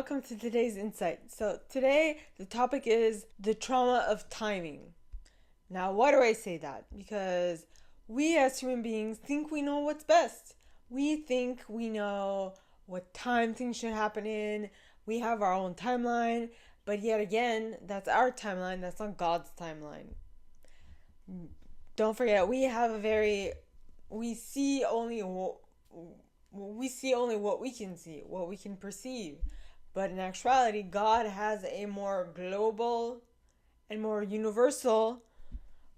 welcome to today's insight. So, today the topic is the trauma of timing. Now, why do I say that? Because we as human beings think we know what's best. We think we know what time things should happen in. We have our own timeline, but yet again, that's our timeline, that's not God's timeline. Don't forget, we see only what we can see, what we can perceive. But in actuality, God has a more global and more universal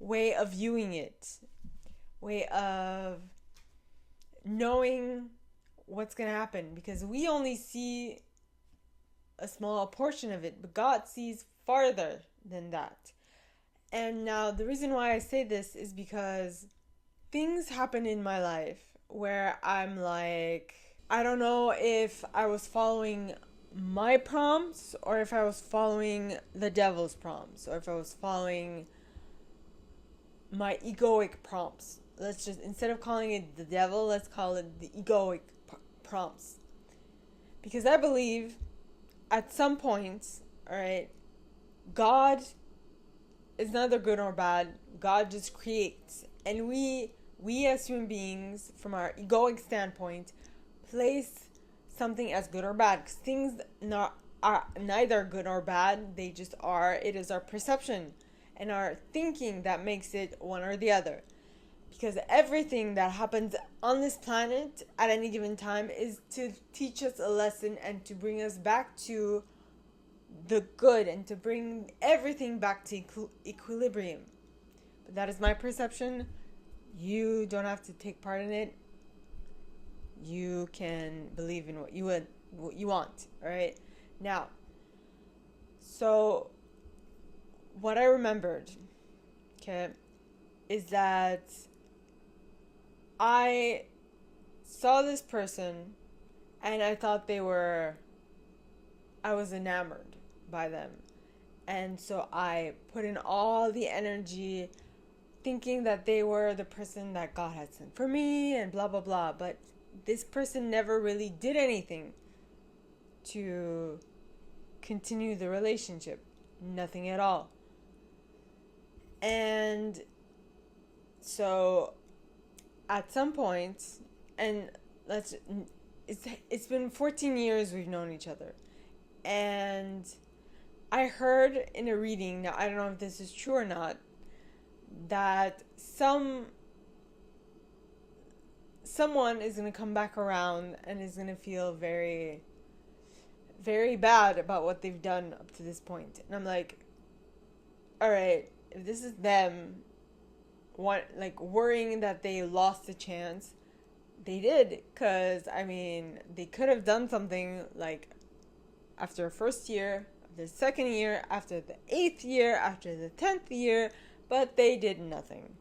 way of viewing it, way of knowing what's going to happen, because we only see a small portion of it, but God sees farther than that. And now the reason why I say this is because things happen in my life where I'm like, I don't know if I was following my prompts or if I was following the devil's prompts or if I was following my egoic prompts. Let's just, instead of calling it the devil, let's call it the egoic prompts. Because I believe at some point, alright, God is neither good nor bad. God just creates. And we as human beings, from our egoic standpoint, place something as good or bad. Because things are neither good or bad. They just are. It is our perception and our thinking that makes it one or the other. Because everything that happens on this planet at any given time is to teach us a lesson and to bring us back to the good and to bring everything back to equilibrium. But that is my perception. You don't have to take part in it. You can believe in what you want. All right. Now, so what I remembered, okay, is that I saw this person and I thought I was enamored by them. And so I put in all the energy thinking that they were the person that God had sent for me and blah, blah, blah. But this person never really did anything to continue the relationship. Nothing at all. And so at some point, and it's been 14 years we've known each other. And I heard in a reading, now I don't know if this is true or not, that someone is going to come back around and is going to feel very, very bad about what they've done up to this point. And I'm like, all right, if this is them worrying that they lost a chance, they did. Because, I mean, they could have done something like after the first year, the second year, after the 8th year, after the 10th year, but they did nothing.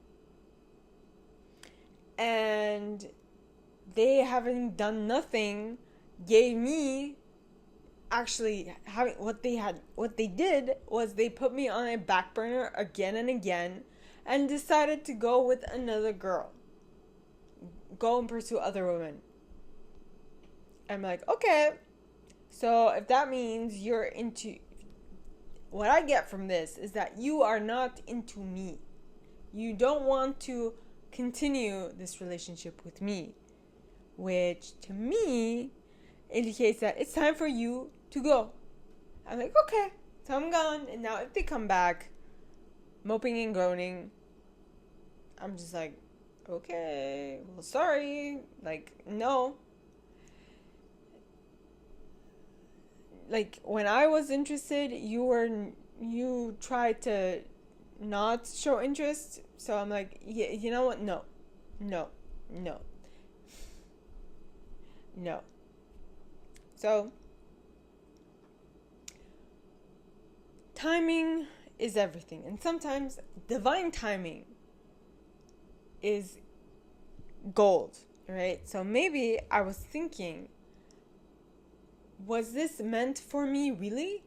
And they having done nothing gave me, actually having what they did was they put me on a back burner again and again and decided to go with another girl, go and pursue other women. I'm like, okay, so if that means you're into, what I get from this is that you are not into me. You don't want to continue this relationship with me, which to me indicates that it's time for you to go. I'm like, okay, so I'm gone. And now if they come back moping and groaning, I'm just like, okay, well, sorry. Like, no. Like, when I was interested, you tried to not show interest. So I'm like, yeah, you know what? No. So, timing is everything. And sometimes divine timing is gold, right? So maybe I was thinking, was this meant for me really?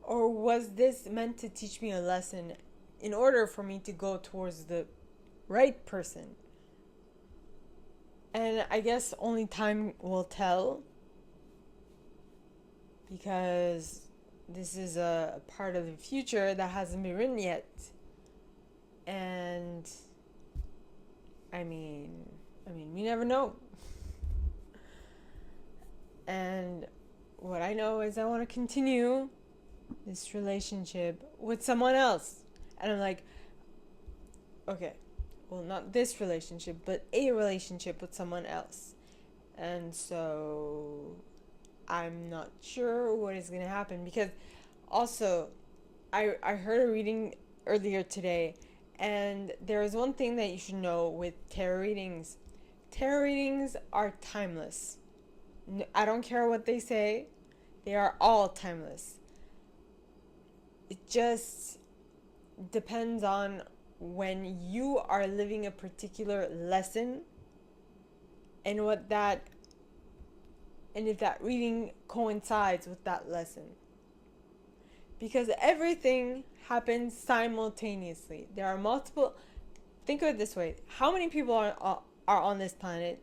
Or was this meant to teach me a lesson in order for me to go towards the right person? And I guess only time will tell. because this is a part of the future that hasn't been written yet. And I mean, we never know. And what I know is I want to continue this relationship with someone else. And I'm like, okay, well, not this relationship, but a relationship with someone else. And so I'm not sure what is going to happen, because also I heard a reading earlier today, and there is one thing that you should know with tarot readings. Tarot readings are timeless. I don't care what they say, they are all timeless. It just depends on when you are living a particular lesson and if that reading coincides with that lesson. Because everything happens simultaneously. There are multiple. Think of it this way: how many people are on this planet?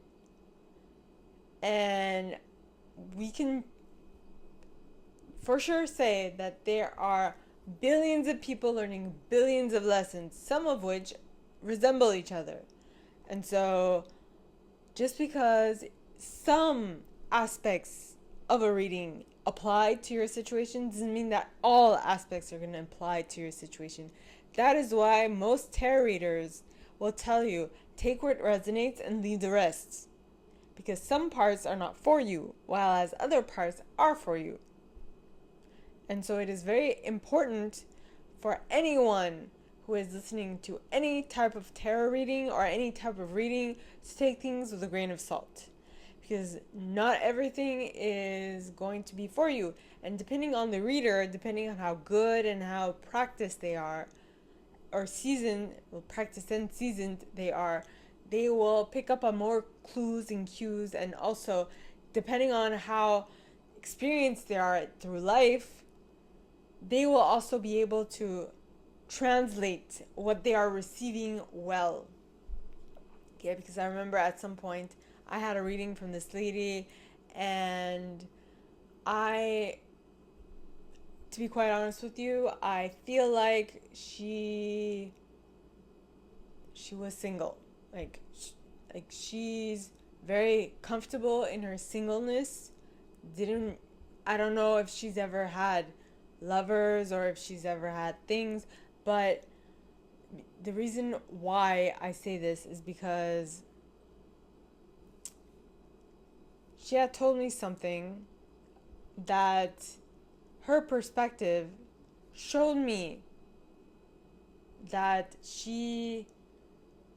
And we can for sure say that there are billions of people learning billions of lessons, some of which resemble each other. And so, just because some aspects of a reading apply to your situation doesn't mean that all aspects are going to apply to your situation. That is why most tarot readers will tell you, take what resonates and leave the rest. Because some parts are not for you, while as other parts are for you. And so it is very important for anyone who is listening to any type of tarot reading or any type of reading to take things with a grain of salt. Because not everything is going to be for you. And depending on the reader, depending on how good and how practiced they are, or practiced and seasoned they are, they will pick up on more clues and cues. And also, depending on how experienced they are through life, they will also be able to translate what they are receiving well. Okay, because I remember at some point I had a reading from this lady, and to be quite honest with you, I feel like she was single. Like she's very comfortable in her singleness. I don't know if she's ever had lovers or if she's ever had things, but the reason why I say this is because she had told me something that her perspective showed me that she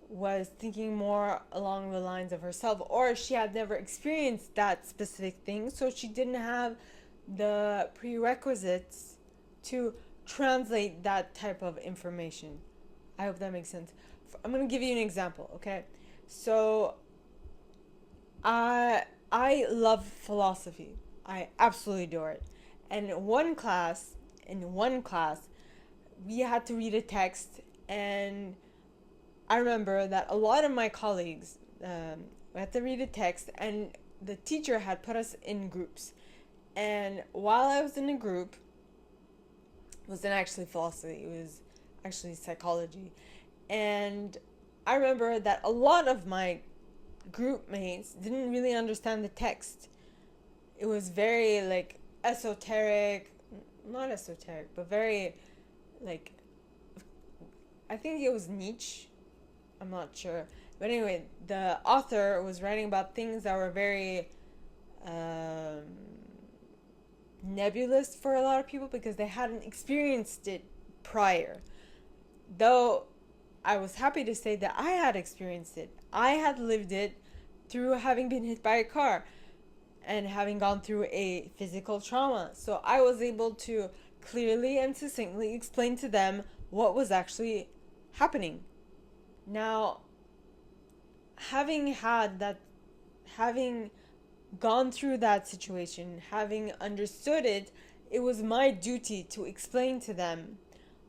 was thinking more along the lines of herself, or she had never experienced that specific thing, so she didn't have the prerequisites to translate that type of information. I hope that makes sense. I'm going to give you an example, okay? So I love philosophy. I absolutely adore it. And in one class, we had to read a text, and I remember that a lot of my colleagues, we had to read a text, and the teacher had put us in groups. And while I was in a group, it wasn't actually philosophy, it was actually psychology. And I remember that a lot of my group mates didn't really understand the text. It was very esoteric, not esoteric, but very I think it was Nietzsche. I'm not sure. But anyway, the author was writing about things that were very nebulous for a lot of people because they hadn't experienced it prior. Though I was happy to say that I had experienced it. I had lived it through having been hit by a car and having gone through a physical trauma. So I was able to clearly and succinctly explain to them what was actually happening. Now, having gone through that situation, having understood it, it was my duty to explain to them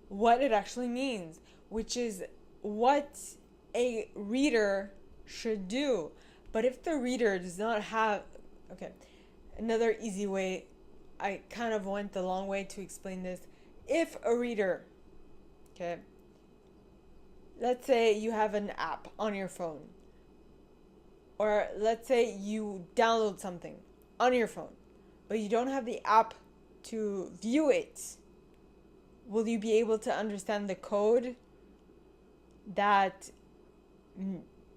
what it actually means, which is what a reader should do. But if the reader does not have, okay, another easy way I kind of went the long way to explain this. If a reader, okay, let's say you have an app on your phone, or let's say you download something on your phone, but you don't have the app to view it, will you be able to understand the code that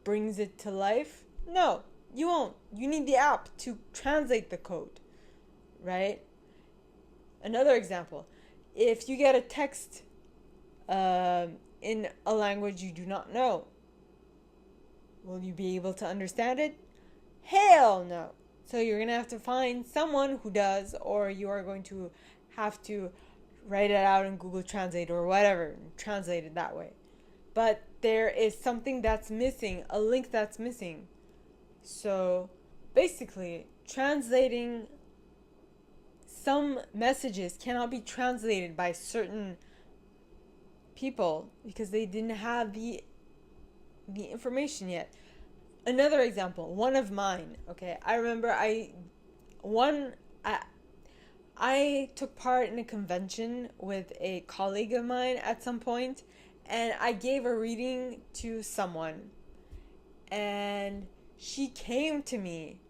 brings it to life? No, you won't. You need the app to translate the code, right? Another example, if you get a text in a language you do not know, will you be able to understand it? Hell no. So you're going to have to find someone who does, or you are going to have to write it out in Google Translate or whatever, and translate it that way. But there is something that's missing, a link that's missing. So basically, translating some messages cannot be translated by certain people because they didn't have the information yet. Another example, one of mine, okay, I remember I took part in a convention with a colleague of mine at some point, and I gave a reading to someone, and she came to me,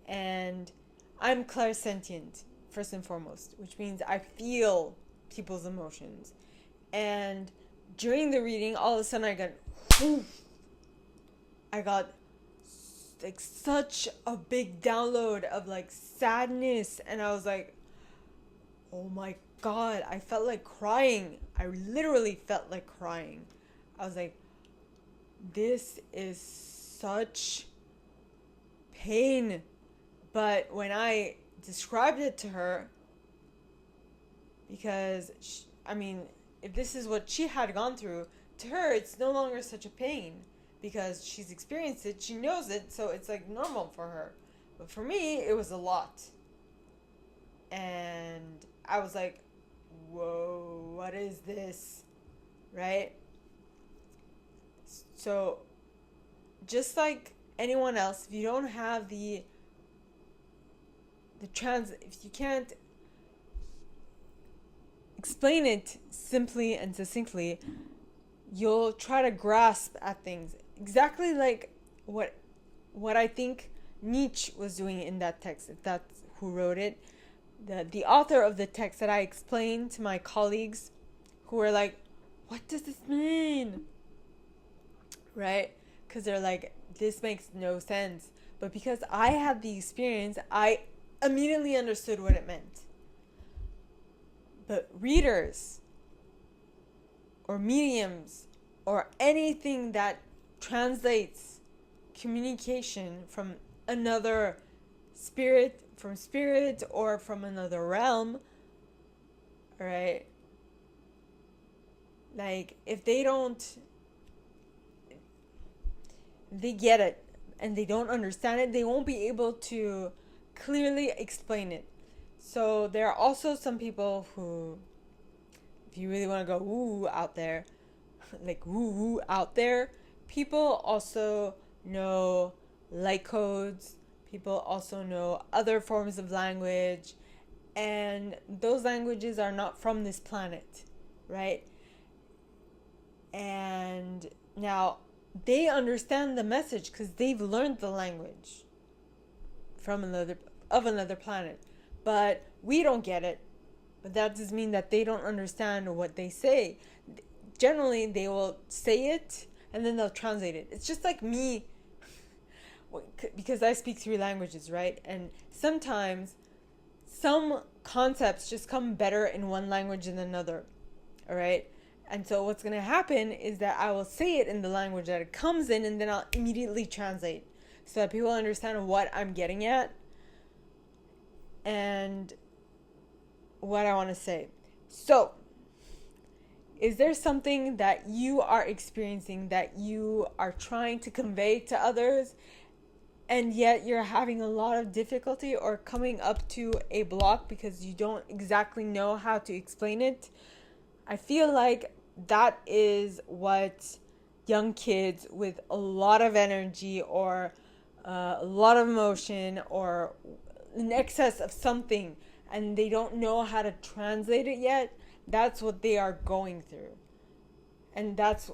and I'm clairsentient, first and foremost, which means I feel people's emotions. And during the reading, all of a sudden I got like such a big download of like sadness, and I was like, oh my god, I felt like crying. I literally felt like crying. I was like, this is such pain. But when I described it to her, because if this is what she had gone through, to her it's no longer such a pain because she's experienced it, she knows it, so it's like normal for her. But for me, it was a lot. And I was like, whoa, what is this? Right? So, just like anyone else, if you don't have if you can't explain it simply and succinctly, you'll try to grasp at things. Exactly like what I think Nietzsche was doing in that text, if that's who wrote it. The author of the text that I explained to my colleagues who were like, what does this mean? Right? Because they're like, this makes no sense. But because I had the experience, I immediately understood what it meant. But readers or mediums or anything that translates communication from another spirit, or from another realm, right? Like, if they get it and they don't understand it, they won't be able to clearly explain it. So there are also some people who, if you really want to go woo out there, like woo out there, people also know light codes, people also know other forms of language, and those languages are not from this planet, right? And now they understand the message because they've learned the language from another planet, but we don't get it. But that doesn't mean that they don't understand what they say. Generally, they will say it and then they'll translate it. It's just like me, because I speak 3 languages, right? And sometimes some concepts just come better in one language than another, all right? And so what's going to happen is that I will say it in the language that it comes in, and then I'll immediately translate so that people understand what I'm getting at and what I want to say. So, is there something that you are experiencing that you are trying to convey to others, and yet you're having a lot of difficulty or coming up to a block because you don't exactly know how to explain it? I feel like that is what young kids with a lot of energy or a lot of emotion or an excess of something, and they don't know how to translate it yet, that's what they are going through. And that's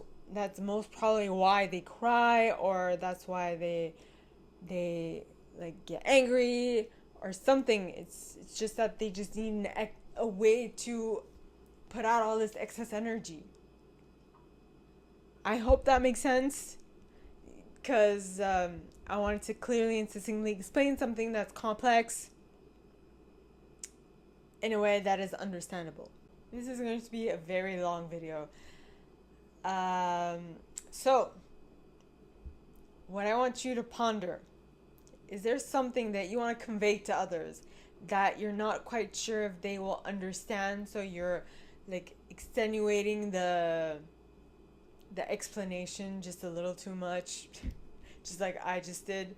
most probably why they cry, or that's why they like get angry or something. It's just that they just need a way to put out all this excess energy. I hope that makes sense, because I wanted to clearly and succinctly explain something that's complex in a way that is understandable. This is going to be a very long video. So, what I want you to ponder, is there something that you want to convey to others that you're not quite sure if they will understand, so you're like extenuating the explanation just a little too much, just like I just did?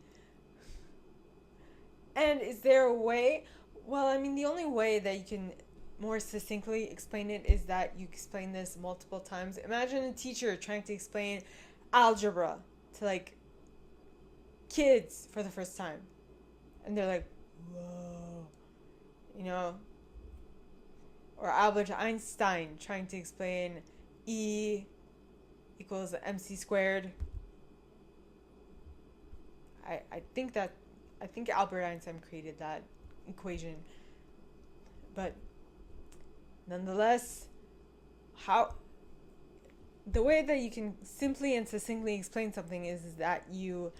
And is there a way? Well, I mean, the only way that you can more succinctly explain it is that you explain this multiple times. Imagine a teacher trying to explain algebra to like kids for the first time, and they're like, whoa, you know? Or Albert Einstein trying to explain E equals mc squared. I think Albert Einstein created that equation. But nonetheless, the way that you can simply and succinctly explain something is that you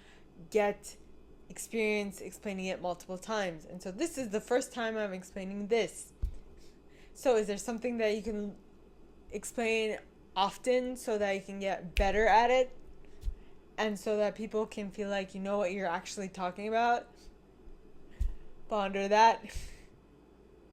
get experience explaining it multiple times. And so this is the first time I'm explaining this. So is there something that you can explain often so that you can get better at it, and so that people can feel like you know what you're actually talking about? Ponder that.